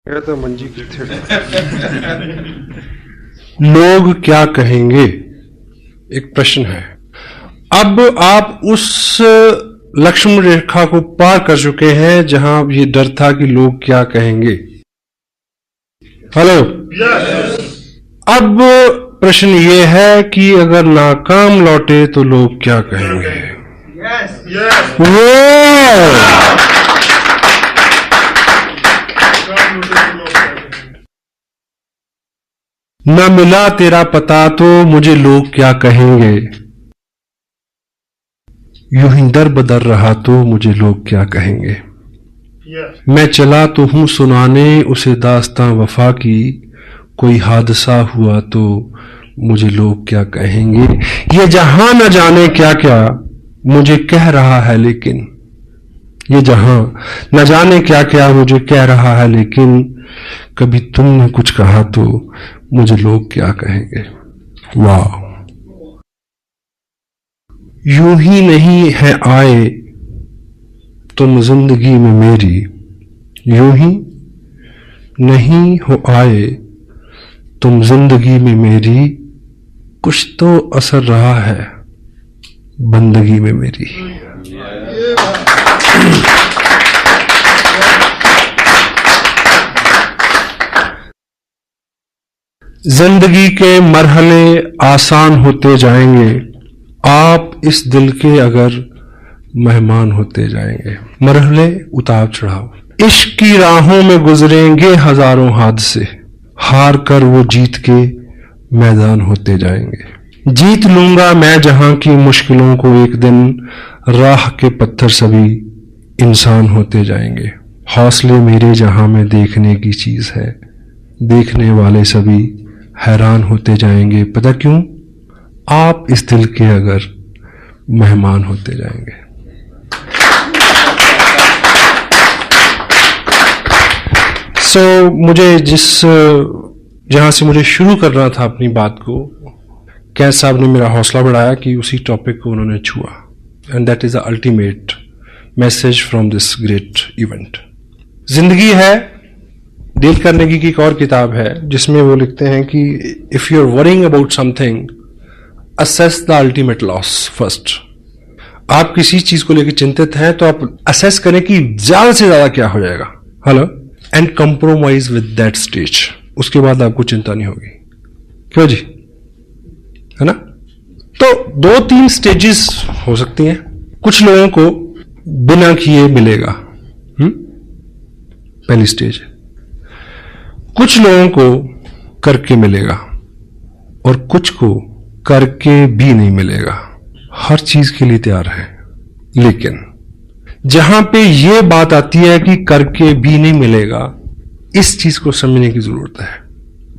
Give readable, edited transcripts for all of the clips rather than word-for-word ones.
तो मंजी की लोग क्या कहेंगे, एक प्रश्न है। अब आप उस लक्ष्मण रेखा को पार कर चुके हैं जहां ये डर था कि लोग क्या कहेंगे। हेलो, अब प्रश्न ये है कि अगर नाकाम लौटे तो लोग क्या कहेंगे। न मिला तेरा पता तो मुझे लोग क्या कहेंगे, यूं ही दर बदर रहा तो मुझे लोग क्या कहेंगे। मैं चला तो हूं सुनाने उसे दास्तां वफा की, कोई हादसा हुआ तो मुझे लोग क्या कहेंगे। ये जहां न जाने क्या क्या मुझे कह रहा है, लेकिन ये जहां न जाने क्या क्या मुझे कह रहा है, लेकिन कभी तुमने कुछ कहा तो मुझे लोग क्या कहेंगे। वाह, यूं ही नहीं है आए तुम जिंदगी में मेरी, यूं ही नहीं हो आए तुम जिंदगी में मेरी, कुछ तो असर रहा है बंदगी में मेरी। जिंदगी के मरहले आसान होते जाएंगे, आप इस दिल के अगर मेहमान होते जाएंगे। मरहले उतार चढ़ाव इश्क की राहों में गुजरेंगे हजारों हादसे, हार कर वो जीत के मैदान होते जाएंगे। जीत लूंगा मैं जहां की मुश्किलों को एक दिन, राह के पत्थर सभी इंसान होते जाएंगे। हौसले मेरे जहां में देखने की चीज है, देखने वाले सभी हैरान होते जाएंगे। पता क्यों? आप इस दिल के अगर मेहमान होते जाएंगे। मुझे जहां से मुझे शुरू करना था अपनी बात को, कैद साहब ने मेरा हौसला बढ़ाया कि उसी टॉपिक को उन्होंने छुआ, and that is the ultimate message from this great event. जिंदगी है डील कार्नेगी की एक और किताब है जिसमें वो लिखते हैं कि if you are worrying about something, assess the ultimate loss first. आप किसी चीज को लेकर चिंतित हैं तो आप असेस करें कि ज्यादा से ज्यादा क्या हो जाएगा। Hello, and compromise with that stage. उसके बाद आपको चिंता नहीं होगी। क्यों जी, है ना? तो 2-3 स्टेजेस हो सकती हैं। कुछ लोगों को बिना किए मिलेगा, पहली स्टेज। कुछ लोगों को करके मिलेगा और कुछ को करके भी नहीं मिलेगा। हर चीज के लिए तैयार है, लेकिन जहां पे ये बात आती है कि करके भी नहीं मिलेगा, इस चीज को समझने की जरूरत है।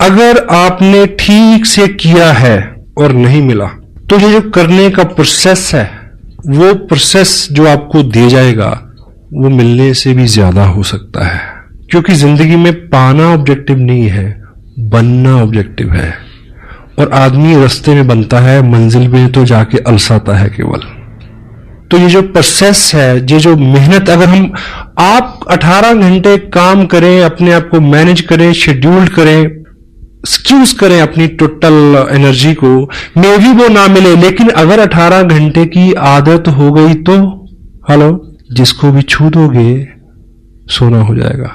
अगर आपने ठीक से किया है और नहीं मिला, तो ये जो करने का प्रोसेस है, वो प्रोसेस जो आपको दिया जाएगा वो मिलने से भी ज्यादा हो सकता है। क्योंकि जिंदगी में पाना ऑब्जेक्टिव नहीं है, बनना ऑब्जेक्टिव है। और आदमी रास्ते में बनता है, मंजिल में तो जाके अलसाता है केवल। तो ये जो प्रोसेस है, ये जो मेहनत, अगर आप 18 घंटे काम करें, अपने आप को मैनेज करें, शेड्यूल्ड करें, एक्सक्यूज करें अपनी टोटल एनर्जी को, मे भी वो ना मिले, लेकिन अगर 18 घंटे की आदत हो गई तो हेलो, जिसको भी छू दोगे सोना हो जाएगा।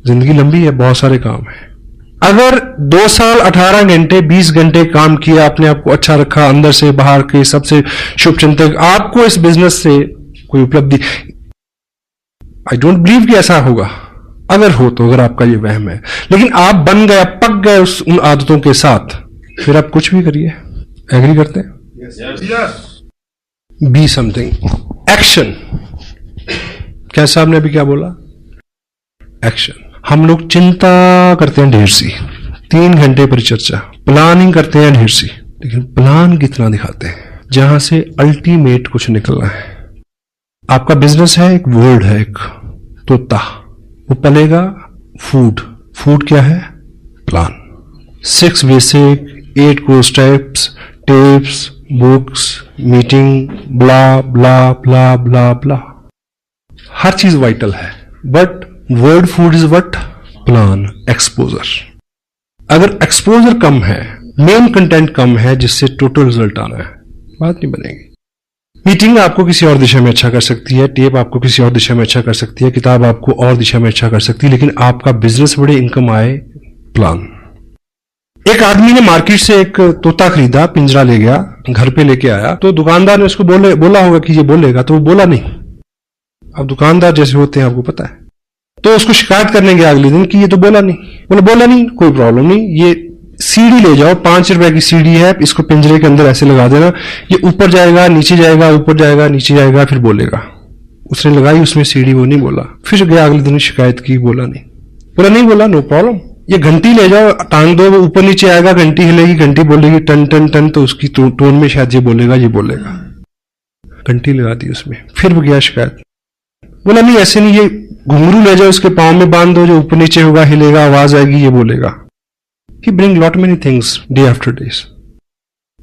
जिंदगी लंबी है, बहुत सारे काम है। अगर 2 साल 18 घंटे 20 घंटे काम किया, अपने आप को अच्छा रखा, अंदर से बाहर के सबसे शुभ चिंतक, आपको इस बिजनेस से कोई उपलब्धि, आई डोंट बिलीव कि ऐसा होगा। अगर हो तो, अगर आपका ये वहम है, लेकिन आप बन गए, पक गए उन आदतों के साथ, फिर आप कुछ भी करिए। एग्री करते हैं? Be something, action. क्या साहब ने अभी क्या बोला? एक्शन। हम लोग चिंता करते हैं ढेर सी, 3 घंटे परिचर्चा, प्लानिंग करते हैं ढेर सी, लेकिन प्लान कितना दिखाते हैं जहां से अल्टीमेट कुछ निकलना है। आपका बिजनेस है, एक वर्ड है, एक तोता, वो पलेगा फूड। फूड क्या है? Plan. 6 basic, 8 course types, tips, books, meeting, blah blah blah blah blah. हर चीज वाइटल है, but word food is what? Plan exposure. अगर एक्सपोजर कम है, मेन कंटेंट कम है, जिससे टोटल रिजल्ट आना है, बात नहीं बनेगी। मीटिंग आपको किसी और दिशा में अच्छा कर सकती है, टेप आपको किसी और दिशा में अच्छा कर सकती है, किताब आपको और दिशा में अच्छा कर सकती है, लेकिन आपका बिजनेस बड़े इनकम आए, प्लान। एक आदमी ने मार्केट से एक तोता खरीदा, पिंजरा ले गया, घर पे लेके आया, तो दुकानदार ने उसको बोला होगा कि ये बोलेगा, तो वो बोला नहीं। अब दुकानदार जैसे होते हैं आपको पता है, तो उसको शिकायत करने गया अगले दिन कि ये तो बोला नहीं, कोई प्रॉब्लम नहीं, ये सीढ़ी ले जाओ, 5 रुपए की सीढ़ी है, इसको पिंजरे के अंदर ऐसे लगा देना, ये ऊपर जाएगा, नीचे जाएगा, ऊपर जाएगा, नीचे जाएगा, फिर बोलेगा। उसने लगाई उसमें सीढ़ी, वो नहीं बोला, फिर गया अगले दिन शिकायत की, बोला नहीं, नो प्रॉब्लम। ये घंटी ले जाओ, टांग दो, वो ऊपर नीचे आएगा, घंटी हिलेगी, घंटी बोलेगी टन टन टन, तो उसकी टोन में शायद ये बोलेगा। घंटी लगा दी उसमें, फिर वो गया शिकायत, बोला नहीं ऐसे नहीं, ये घुंघरू ले जाओ, उसके पांव में बांध दो, जो ऊपर नीचे होगा हिलेगा, आवाज आएगी, ये बोलेगा। He bring lot many things day after days।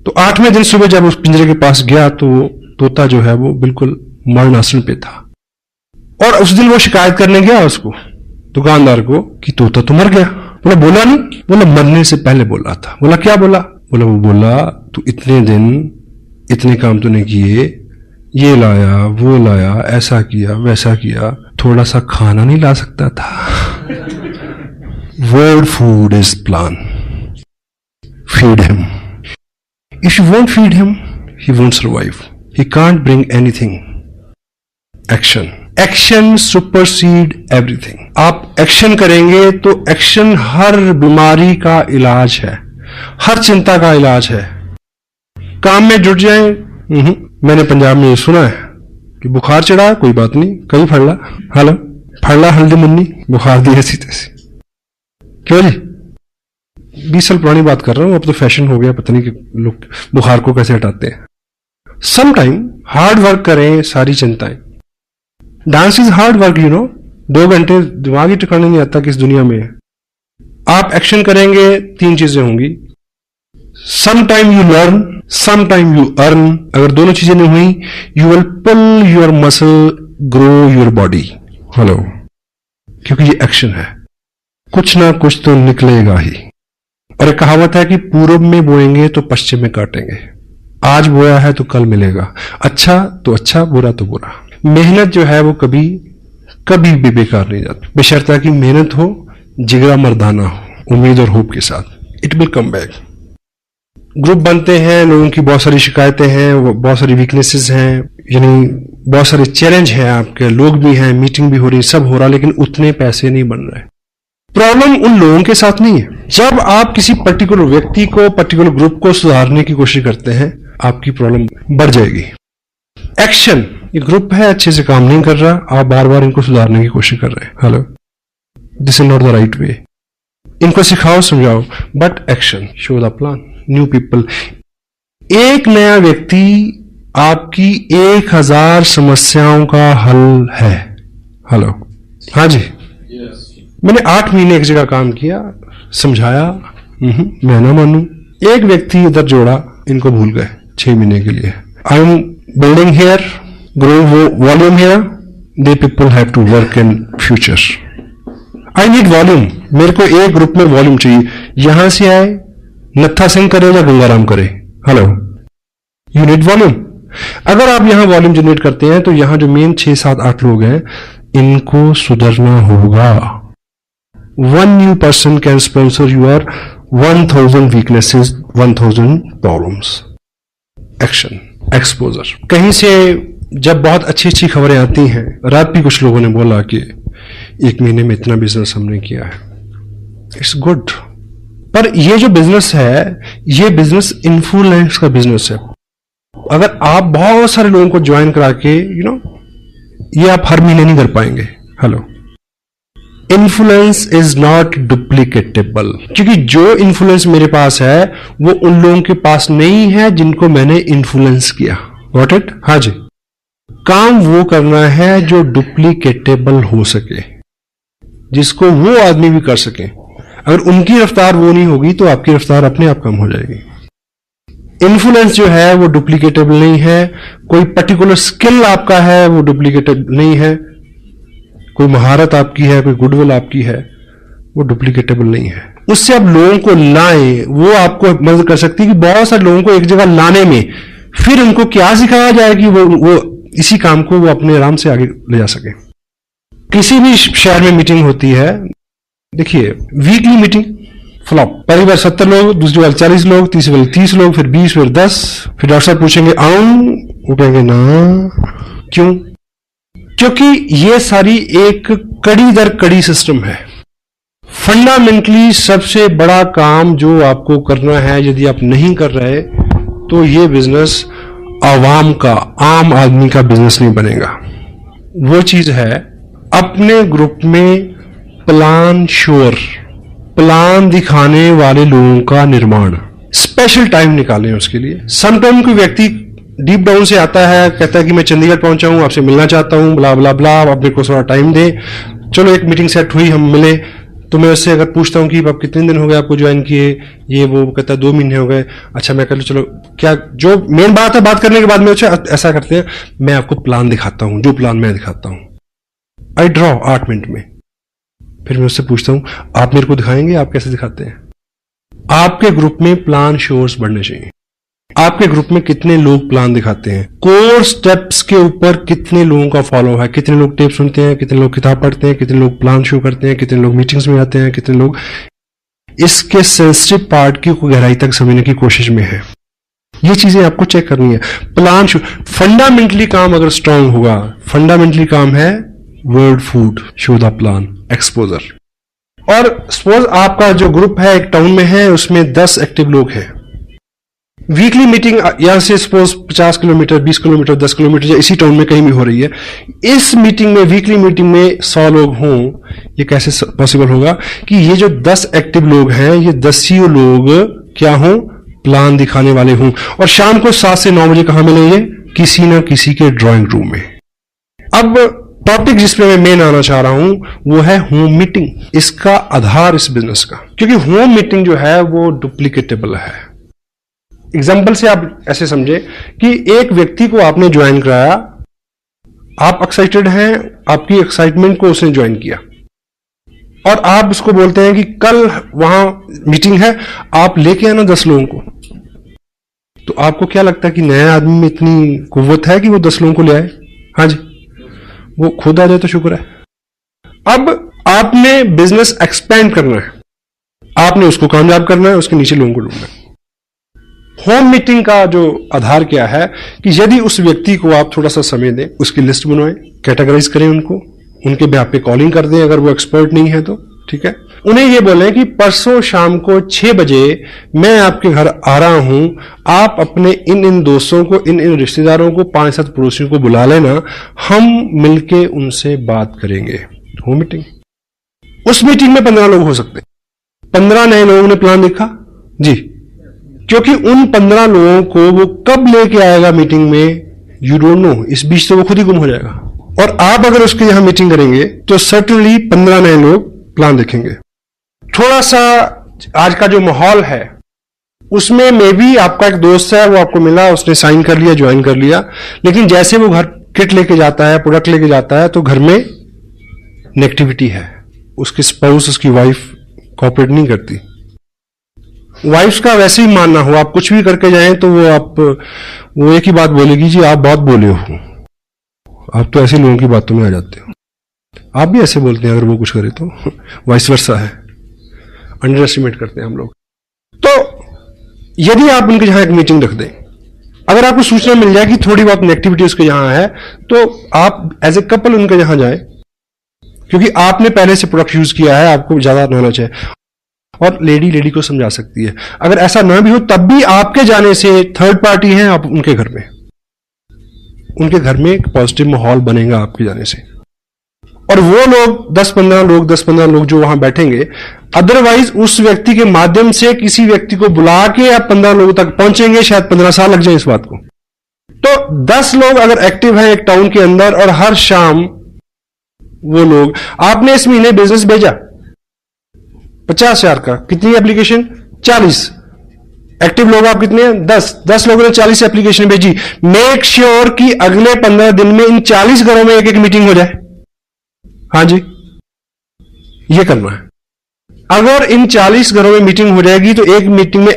तो 8वें दिन सुबह जब उस पिंजरे के पास गया तो तोता जो है वो बिल्कुल मरण आसन पे था, और उस दिन वो शिकायत करने गया उसको, दुकानदार को, कि तोता तो मर गया। बोला नहीं, बोला मरने से पहले बोला था। बोला क्या बोला? वो बोला तू इतने दिन इतने काम तूने किए, ये लाया वो लाया, ऐसा किया वैसा किया, थोड़ा सा खाना नहीं ला सकता था? Word food is plan. Feed him. If you won't feed him, he won't survive. He can't bring anything. Action. Action supersede everything. आप एक्शन करेंगे तो एक्शन हर बीमारी का इलाज है, हर चिंता का इलाज है। काम में जुट जाए। मैंने पंजाब में ये सुना है कि बुखार चढ़ा, कोई बात नहीं, कहीं फड़ला हल्दी मुन्नी, बुखार दी ऐसी तैसी। क्यों जी? 20 साल पुरानी बात कर रहा हूं, अब तो फैशन हो गया, पता नहीं कि लोग बुखार को कैसे हटाते हैं। सम टाइम हार्ड वर्क करें, सारी चिंताएं। डांस इज हार्ड वर्क, 2 घंटे दिमाग ही ठिकाने नहीं आता किस दुनिया में है। आप एक्शन करेंगे, 3 चीजें होंगी। Some time you learn, some time you earn. अगर दोनों चीजें नहीं हुई, you will pull your muscle, grow your body. Hello, क्योंकि ये एक्शन है, कुछ ना कुछ तो निकलेगा ही। और एक कहावत है कि पूर्व में बोएंगे तो पश्चिम में काटेंगे। आज बोया है तो कल मिलेगा, अच्छा तो अच्छा, बुरा तो बुरा। मेहनत जो है वो कभी भी बेकार नहीं जाती, बशर्ते कि मेहनत हो, जिगरा मर्दाना हो, उम्मीद और होप के साथ। It will come back. Group बनते हैं, लोगों की बहुत सारी शिकायतें हैं, बहुत सारी वीकनेसेस हैं, यानी बहुत सारे चैलेंज हैं, आपके लोग भी हैं, मीटिंग भी हो रही, सब हो रहा, लेकिन उतने पैसे नहीं बन रहे। प्रॉब्लम उन लोगों के साथ नहीं है। जब आप किसी पर्टिकुलर व्यक्ति को, पर्टिकुलर ग्रुप को सुधारने की कोशिश करते हैं, आपकी प्रॉब्लम बढ़ जाएगी। एक्शन, ये ग्रुप है, अच्छे से काम नहीं कर रहा, आप बार बार इनको सुधारने की कोशिश कर रहे हैं। Hello, this is not the right way. इनको सिखाओ, समझाओ, but action, show the plan, new people. एक नया व्यक्ति आपकी 1000 समस्याओं का हल है। हेलो, हाँ जी। मैंने 8 महीने एक जगह काम किया, समझाया, मैं ना मानू। एक व्यक्ति इधर जोड़ा, इनको भूल गए 6 महीने के लिए। I am building here, growing volume here, they people have to work in future. I need volume. मेरे को एक ग्रुप में वॉल्यूम चाहिए। यहां से आए, नत्था सिंह करे या गंगाराम करे, हेलो, यू नीड वॉल्यूम। अगर आप यहां वॉल्यूम जनरेट करते हैं तो यहां जो मेन 6, 7, 8 लोग हैं, इनको सुधरना होगा। 1 new person can sponsor your 1000 weaknesses, 1000 problems. Action, exposure. कहीं से जब बहुत अच्छी खबरें आती हैं, रात भी कुछ लोगों ने बोला कि 1 महीने में इतना बिजनेस हमने किया है, इट्स गुड। पर ये जो बिजनेस है, ये बिजनेस इन्फ्लुएंस का बिजनेस है। अगर आप बहुत सारे लोगों को ज्वाइन करा के, ये आप हर महीने नहीं कर पाएंगे। हेलो, इन्फ्लुएंस इज नॉट डुप्लीकेटेबल, क्योंकि जो इन्फ्लुएंस मेरे पास है वो उन लोगों के पास नहीं है जिनको मैंने इन्फ्लुएंस किया। Got it? हाँ जी। काम वो करना है जो डुप्लीकेटेबल हो सके, जिसको वो आदमी भी कर सके। अगर उनकी रफ्तार वो नहीं होगी तो आपकी रफ्तार अपने आप कम हो जाएगी। इन्फ्लुएंस जो है वो डुप्लीकेटेबल नहीं है। कोई पर्टिकुलर स्किल आपका है वो डुप्लीकेटेबल नहीं है। कोई महारत आपकी है, कोई गुडविल आपकी है, वो डुप्लीकेटेबल नहीं है। उससे आप लोगों को लाएं, वो आपको मदद कर सकती है कि बहुत सारे लोगों को एक जगह लाने में फिर उनको क्या सिखाया जाए कि वो इसी काम को वो अपने आराम से आगे ले जा सके। किसी भी शहर में मीटिंग होती है, देखिए वीकली मीटिंग फ्लॉप, पहली बार 70 लोग, दूसरी बार 40 लोग, तीसरी बार 30 लोग, फिर 20, फिर 10, फिर डॉक्टर साहब पूछेंगे आऊं, वो कहेंगे ना। क्यों? क्योंकि ये सारी एक कड़ी दर कड़ी सिस्टम है। फंडामेंटली सबसे बड़ा काम जो आपको करना है, यदि आप नहीं कर रहे तो ये बिजनेस आवाम का, आम आदमी का बिजनेस नहीं बनेगा। वो चीज है अपने ग्रुप में प्लान श्योर, प्लान दिखाने वाले लोगों का निर्माण। स्पेशल टाइम निकालें उसके लिए। समटाइम कोई व्यक्ति डीप डाउन से आता है, कहता है कि मैं चंडीगढ़ पहुंचा हूं, आपसे मिलना चाहता हूं, ब्ला ब्ला ब्ला, आप मेरे को थोड़ा टाइम दे। चलो एक मीटिंग सेट हुई, हम मिले, तो मैं उससे अगर पूछता हूं कि आप कितने दिन हो गए आपको ज्वाइन किए, ये वो कहता है 2 महीने हो गए। अच्छा मैं कह लूं, चलो क्या जो मेन बात है, बात करने के बाद में ऐसा करते हैं, मैं आपको प्लान दिखाता हूं, जो प्लान मैं दिखाता हूं, आई ड्रॉ 8 मिनट में। फिर मैं उससे पूछता हूं आप मेरे को दिखाएंगे, आप कैसे दिखाते हैं। आपके ग्रुप में प्लान शोर्स बढ़ने चाहिए। आपके ग्रुप में कितने लोग प्लान दिखाते हैं, कोर स्टेप्स के ऊपर कितने लोगों का फॉलो है, कितने लोग टेप सुनते हैं, कितने लोग किताब पढ़ते हैं, कितने लोग प्लान शो करते हैं, कितने लोग मीटिंग्स में आते हैं, कितने लोग इसके सेंसिटिव पार्ट की गहराई तक समझने की कोशिश में है। ये चीजें आपको चेक करनी है। प्लान शो फंडामेंटली काम अगर स्ट्रांग होगा, फंडामेंटली काम है word food, show the plan, exposure. और सपोज आपका जो ग्रुप है एक टाउन में है, उसमें 10 एक्टिव लोग हैं। वीकली मीटिंग यहां से सपोज 50 किलोमीटर, 20 किलोमीटर, 10 किलोमीटर या इसी टाउन में कहीं भी हो रही है। इस मीटिंग में, वीकली मीटिंग में 100 लोग हों, ये कैसे पॉसिबल होगा कि ये जो 10 एक्टिव लोग हैं, ये 10 ही लोग क्या हों, प्लान दिखाने वाले हों। और शाम को 7 से 9 बजे कहां मिलेंगे, किसी ना किसी के ड्राइंग रूम में। अब टॉपिक जिस पे मैं मेन आना चाह रहा हूं वो है होम मीटिंग, इसका आधार इस बिजनेस का। क्योंकि होम मीटिंग जो है वो डुप्लीकेटेबल है। एग्जाम्पल से आप ऐसे समझे कि एक व्यक्ति को आपने ज्वाइन कराया, आप एक्साइटेड हैं, आपकी एक्साइटमेंट को उसने ज्वाइन किया, और आप उसको बोलते हैं कि कल वहां मीटिंग है, आप लेके आना 10 लोगों को। तो आपको क्या लगता है कि नए आदमी में इतनी कुव्वत है कि वो 10 लोगों को ले आए? हाँ जी, वो खुद आ जाए तो शुक्र है। अब आपने बिजनेस एक्सपेंड करना है, आपने उसको कामयाब करना है, उसके नीचे लोगों को ढूंढना है। होम मीटिंग का जो आधार क्या है कि यदि उस व्यक्ति को आप थोड़ा सा समय दें, उसकी लिस्ट बनवाएं, कैटेगराइज करें उनको, उनके बेहाफ पे कॉलिंग कर दें अगर वो एक्सपर्ट नहीं है तो, ठीक है। उन्हें ये बोलें कि परसों शाम को 6 बजे मैं आपके घर आ रहा हूं, आप अपने इन दोस्तों को, इन रिश्तेदारों को, 5-7 पड़ोसियों को बुला लेना, हम मिलके उनसे बात करेंगे। Home meeting. उस मीटिंग में 15 लोग हो सकते हैं। 15 नए लोगों ने प्लान देखा जी, क्योंकि उन 15 लोगों को वो कब लेके आएगा मीटिंग में, यू डोंट नो। इस बीच तो वो खुद ही गुम हो जाएगा। और आप अगर उसके यहां मीटिंग करेंगे तो सर्टनली 15 नए लोग प्लान देखेंगे। थोड़ा सा आज का जो माहौल है उसमें मे बी आपका एक दोस्त है, वो आपको मिला, उसने साइन कर लिया, ज्वाइन कर लिया, लेकिन जैसे वो घर किट लेके जाता है, प्रोडक्ट लेके जाता है, तो घर में नेगेटिविटी है। उसकी स्पाउस, उसकी वाइफ कोऑपरेट नहीं करती। वाइफ का वैसे ही मानना हो, आप कुछ भी करके जाएं तो वो एक ही बात बोलेगी, जी आप बहुत बोले हो, आप तो ऐसे लोगों की बातों में आ जाते हो। आप भी ऐसे बोलते हैं अगर वो कुछ करे तो, वाइस वर्सा है। अंडर एस्टिमेट करते हैं हम लोग। तो यदि आप उनके यहां एक मीटिंग रख दें, अगर आपको सूचना मिल जाए कि थोड़ी बहुत नेगेटिविटी उसके यहां है, तो आप एज ए कपल उनके यहां जाएं, क्योंकि आपने पहले से प्रोडक्ट यूज किया है, आपको ज्यादा नॉलेज है, और लेडी को समझा सकती है। अगर ऐसा ना भी हो तब भी आपके जाने से थर्ड पार्टी है, आप उनके घर में एक पॉजिटिव माहौल बनेगा आपके जाने से। और वो लोग 10-15 लोग जो वहां बैठेंगे, अदरवाइज उस व्यक्ति के माध्यम से किसी व्यक्ति को बुला के आप 15 लोगों तक पहुंचेंगे, शायद 15 साल लग जाए इस बात को। तो 10 लोग अगर एक्टिव हैं एक टाउन के अंदर, और हर शाम वो लोग, आपने इस महीने बिजनेस भेजा 50,000 का, कितनी एप्लीकेशन? 40। एक्टिव लोग आप कितने हैं? 10 लोगों ने 40 एप्लीकेशन भेजी। मेक श्योर कि अगले 15 दिन में इन 40 घरों में एक मीटिंग हो जाए। हाँ जी, ये करना है। अगर इन 40 घरों में मीटिंग हो जाएगी तो एक मीटिंग में